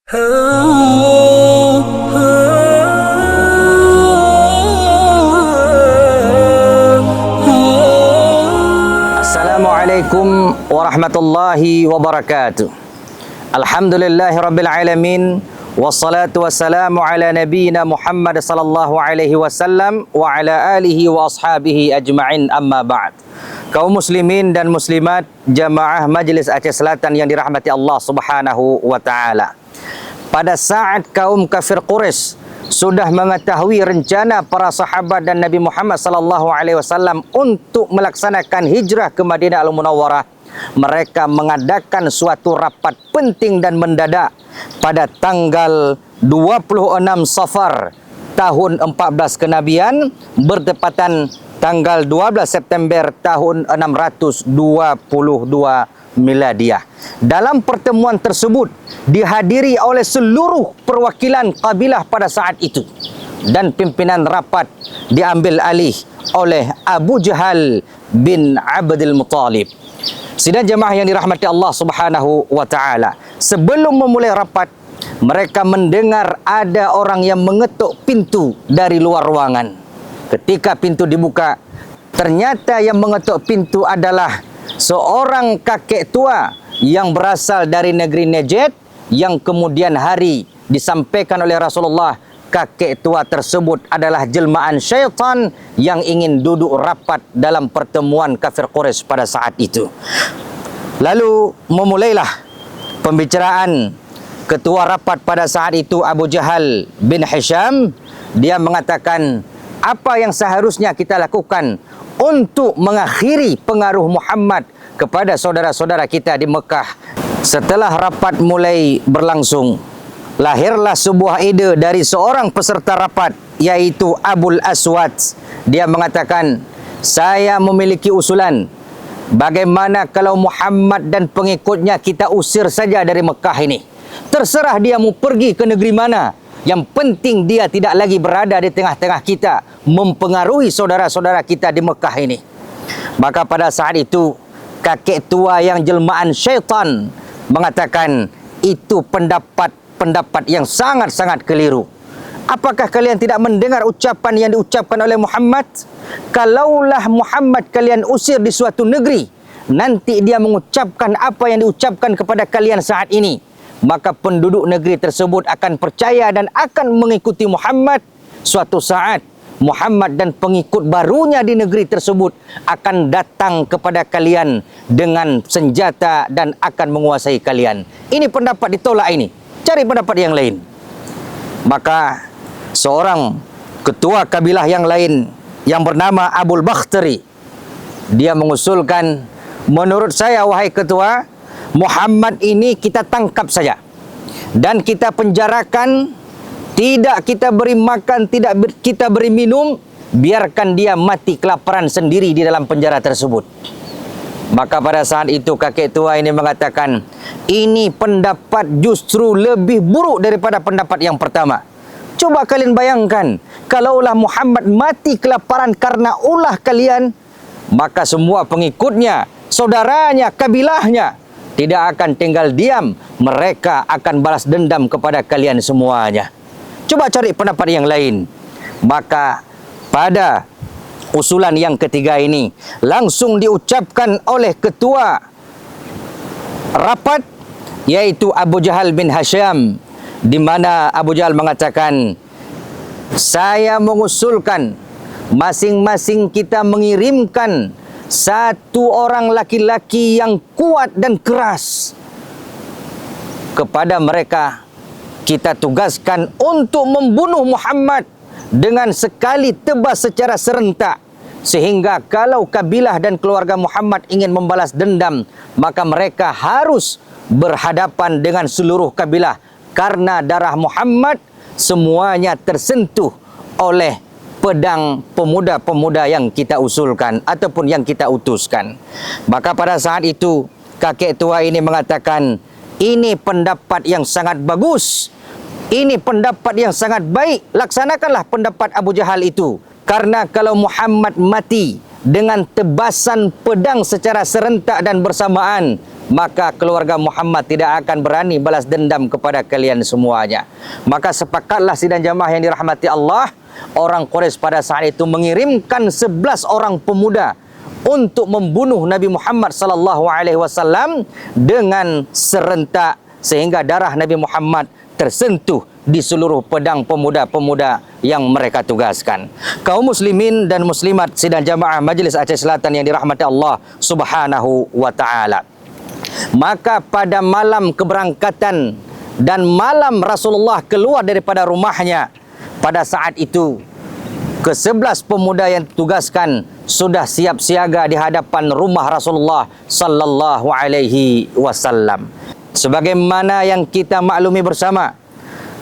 Assalamualaikum warahmatullahi wabarakatuh. Alhamdulillahi rabbil alamin. Wassalatu wassalamu ala nabiyyina Muhammad sallallahu alaihi wasallam wa ala alihi wa ashabihi ajma'in, amma ba'd. Kaum muslimin dan muslimat jamaah Majlis Aceh Selatan yang dirahmati Allah Subhanahu wa taala. Pada saat kaum kafir Quraisy sudah mengetahui rencana para sahabat dan Nabi Muhammad sallallahu alaihi wasallam untuk melaksanakan hijrah ke Madinah Al-Munawwarah, mereka mengadakan suatu rapat penting dan mendadak pada tanggal 26 Safar tahun 14 kenabian bertepatan tanggal 12 September tahun 622 Miladiah. Dalam pertemuan tersebut dihadiri oleh seluruh perwakilan kabilah pada saat itu, dan pimpinan rapat diambil alih oleh Abu Jahal bin Abdul Muttalib. Sidang jemaah yang dirahmati Allah Subhanahu wa taala, sebelum memulai rapat, mereka mendengar ada orang yang mengetuk pintu dari luar ruangan. Ketika pintu dibuka, ternyata yang mengetuk pintu adalah seorang kakek tua yang berasal dari negeri Najd, yang kemudian hari disampaikan oleh Rasulullah kakek tua tersebut adalah jelmaan syaitan yang ingin duduk rapat dalam pertemuan kafir Quraisy pada saat itu. Lalu memulailah pembicaraan ketua rapat pada saat itu, Abu Jahal bin Hisham. Dia mengatakan, apa yang seharusnya kita lakukan untuk mengakhiri pengaruh Muhammad kepada saudara-saudara kita di Mekah. Setelah rapat mulai berlangsung, lahirlah sebuah ide dari seorang peserta rapat, yaitu Abul Aswad. Dia mengatakan, saya memiliki usulan, bagaimana kalau Muhammad dan pengikutnya kita usir saja dari Mekah ini. Terserah dia mau pergi ke negeri mana, yang penting dia tidak lagi berada di tengah-tengah kita, mempengaruhi saudara-saudara kita di Mekah ini. Maka pada saat itu, kakek tua yang jelmaan syaitan mengatakan, itu pendapat yang sangat-sangat keliru. Apakah kalian tidak mendengar ucapan yang diucapkan oleh Muhammad? Kalaulah Muhammad kalian usir di suatu negeri, nanti dia mengucapkan apa yang diucapkan kepada kalian saat ini, maka penduduk negeri tersebut akan percaya dan akan mengikuti Muhammad. Suatu saat Muhammad dan pengikut barunya di negeri tersebut akan datang kepada kalian dengan senjata dan akan menguasai kalian. Ini pendapat ditolak ini, cari pendapat yang lain. Maka seorang ketua kabilah yang lain yang bernama Abul Bakhtari, dia mengusulkan, menurut saya wahai ketua, Muhammad ini kita tangkap saja dan kita penjarakan, tidak kita beri makan, tidak kita beri minum, biarkan dia mati kelaparan sendiri di dalam penjara tersebut. Maka pada saat itu kakek tua ini mengatakan, ini pendapat justru lebih buruk daripada pendapat yang pertama. Coba kalian bayangkan, kalaulah Muhammad mati kelaparan karena ulah kalian, maka semua pengikutnya, saudaranya, kabilahnya tidak akan tinggal diam, mereka akan balas dendam kepada kalian semuanya. Coba cari pendapat yang lain. Maka pada usulan yang ketiga ini langsung diucapkan oleh ketua rapat, yaitu Abu Jahal bin Hisham, di mana Abu Jahal mengatakan, saya mengusulkan masing-masing kita mengirimkan satu orang laki-laki yang kuat dan keras. Kepada mereka kita tugaskan untuk membunuh Muhammad dengan sekali tebas secara serentak, sehingga kalau kabilah dan keluarga Muhammad ingin membalas dendam, maka mereka harus berhadapan dengan seluruh kabilah, karena darah Muhammad semuanya tersentuh oleh pedang pemuda-pemuda yang kita usulkan ataupun yang kita utuskan. Maka pada saat itu kakek tua ini mengatakan, ini pendapat yang sangat bagus, ini pendapat yang sangat baik, laksanakanlah pendapat Abu Jahal itu. Karena kalau Muhammad mati dengan tebasan pedang secara serentak dan bersamaan, maka keluarga Muhammad tidak akan berani balas dendam kepada kalian semuanya. Maka sepakatlah sidang jamaah yang dirahmati Allah, orang Quraisy pada saat itu mengirimkan 11 orang pemuda untuk membunuh Nabi Muhammad sallallahu alaihi wasallam dengan serentak, sehingga darah Nabi Muhammad tersentuh di seluruh pedang pemuda-pemuda yang mereka tugaskan. Kaum muslimin dan muslimat sidang jamaah Majlis Aceh Selatan yang dirahmati Allah Subhanahu wa taala. Maka pada malam keberangkatan dan malam Rasulullah keluar daripada rumahnya, pada saat itu ke-11 pemuda yang ditugaskan sudah siap siaga di hadapan rumah Rasulullah sallallahu alaihi wasallam. Sebagaimana yang kita maklumi bersama,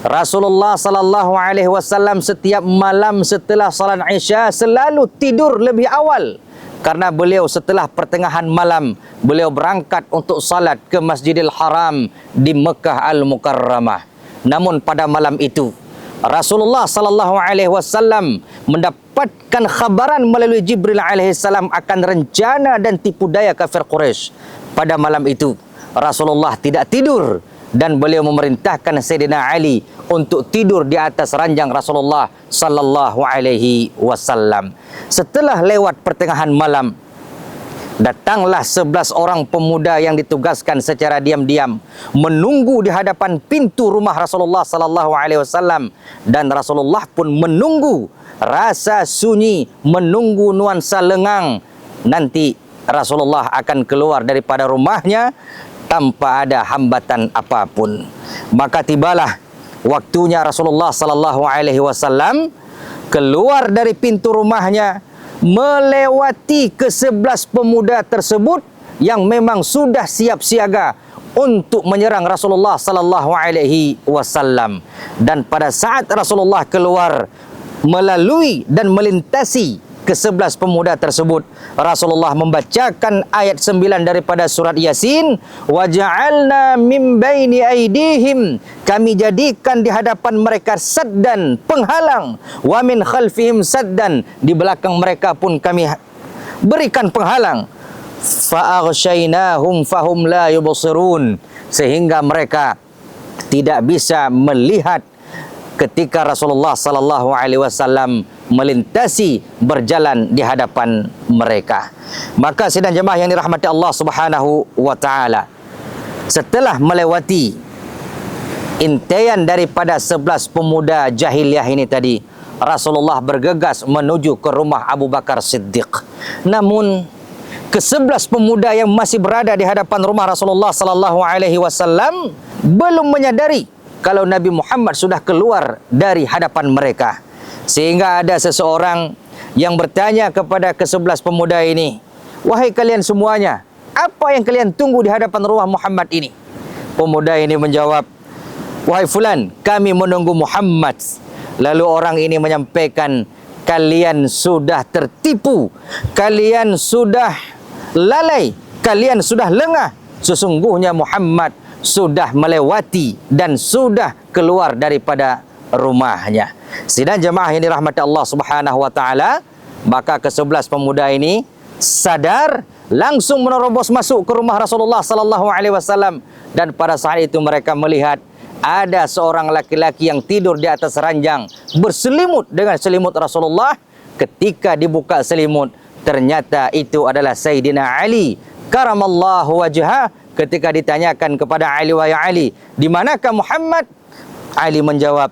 Rasulullah sallallahu alaihi wasallam setiap malam setelah salat Isya selalu tidur lebih awal, karena beliau setelah pertengahan malam beliau berangkat untuk salat ke Masjidil Haram di Mekah Al-Mukarramah. Namun pada malam itu Rasulullah sallallahu alaihi wasallam mendapatkan khabaran melalui Jibril alaihi salam akan rencana dan tipu daya kafir Quraisy. Pada malam itu Rasulullah tidak tidur dan beliau memerintahkan Sayyidina Ali untuk tidur di atas ranjang Rasulullah sallallahu alaihi wasallam. Setelah lewat pertengahan malam, datanglah 11 orang pemuda yang ditugaskan secara diam-diam menunggu di hadapan pintu rumah Rasulullah sallallahu alaihi wasallam, dan Rasulullah pun menunggu rasa sunyi, menunggu nuansa lengang. Nanti Rasulullah akan keluar daripada rumahnya tanpa ada hambatan apapun. Maka tibalah waktunya Rasulullah sallallahu alaihi wasallam keluar dari pintu rumahnya, melewati ke-11 pemuda tersebut yang memang sudah siap siaga untuk menyerang Rasulullah sallallahu alaihi wasallam. Dan pada saat Rasulullah keluar melalui dan melintasi ke-11 pemuda tersebut, Rasulullah membacakan ayat 9 daripada surat Yasin, wa ja'alna min baini aidihim, kami jadikan di hadapan mereka saddan, penghalang, wa min khalfihim saddan, di belakang mereka pun kami berikan penghalang, fa aghsyainahum fahum la yubsirun, sehingga mereka tidak bisa melihat ketika Rasulullah sallallahu alaihi wasallam melintasi berjalan di hadapan mereka. Maka sidang jemaah yang dirahmati Allah Subhanahu wa taala, setelah melewati intaian daripada 11 pemuda jahiliyah ini tadi, Rasulullah bergegas menuju ke rumah Abu Bakar Siddiq. Namun ke-11 pemuda yang masih berada di hadapan rumah Rasulullah sallallahu alaihi wasallam belum menyadari kalau Nabi Muhammad sudah keluar dari hadapan mereka. Sehingga ada seseorang yang bertanya kepada ke-11 pemuda ini, wahai kalian semuanya, apa yang kalian tunggu di hadapan rumah Muhammad ini? Pemuda ini menjawab, wahai fulan, kami menunggu Muhammad. Lalu orang ini menyampaikan, kalian sudah tertipu, kalian sudah lalai, kalian sudah lengah. Sesungguhnya Muhammad sudah melewati dan sudah keluar daripada rumahnya. Sidang jemaah yang dirahmati Allah Subhanahu wa taala, maka ke-11 pemuda ini sadar, langsung menerobos masuk ke rumah Rasulullah sallallahu alaihi wasallam, dan pada saat itu mereka melihat ada seorang laki-laki yang tidur di atas ranjang berselimut dengan selimut Rasulullah. Ketika dibuka selimut, ternyata itu adalah Sayyidina Ali karamallahu wajhah. Ketika ditanyakan kepada Ali, wahai Ali, di manakah Muhammad? Ali menjawab,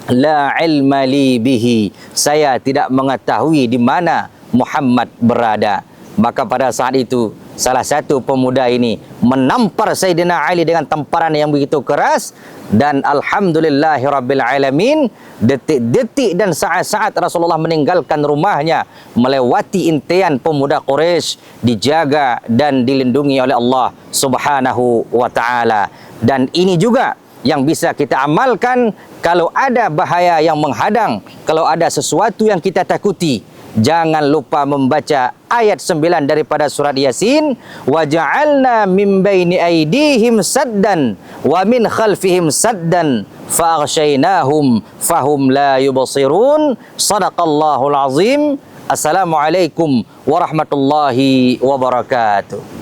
la ilma li bihi, saya tidak mengetahui di mana Muhammad berada. Maka pada saat itu salah satu pemuda ini menampar Sayyidina Ali dengan tamparan yang begitu keras, dan alhamdulillahirabbil alamin, detik-detik dan saat-saat Rasulullah meninggalkan rumahnya melewati intaian pemuda Quraisy dijaga dan dilindungi oleh Allah Subhanahu wa taala. Dan ini juga yang bisa kita amalkan kalau ada bahaya yang menghadang, kalau ada sesuatu yang kita takuti. Jangan lupa membaca ayat 9 daripada surat Yasin, wa ja'alna min baini aidihim saddan wa min khalfihim saddan fa aghsyainahum fahum la yubsirun. Shadaqallahul azim. Assalamualaikum warahmatullahi wabarakatuh.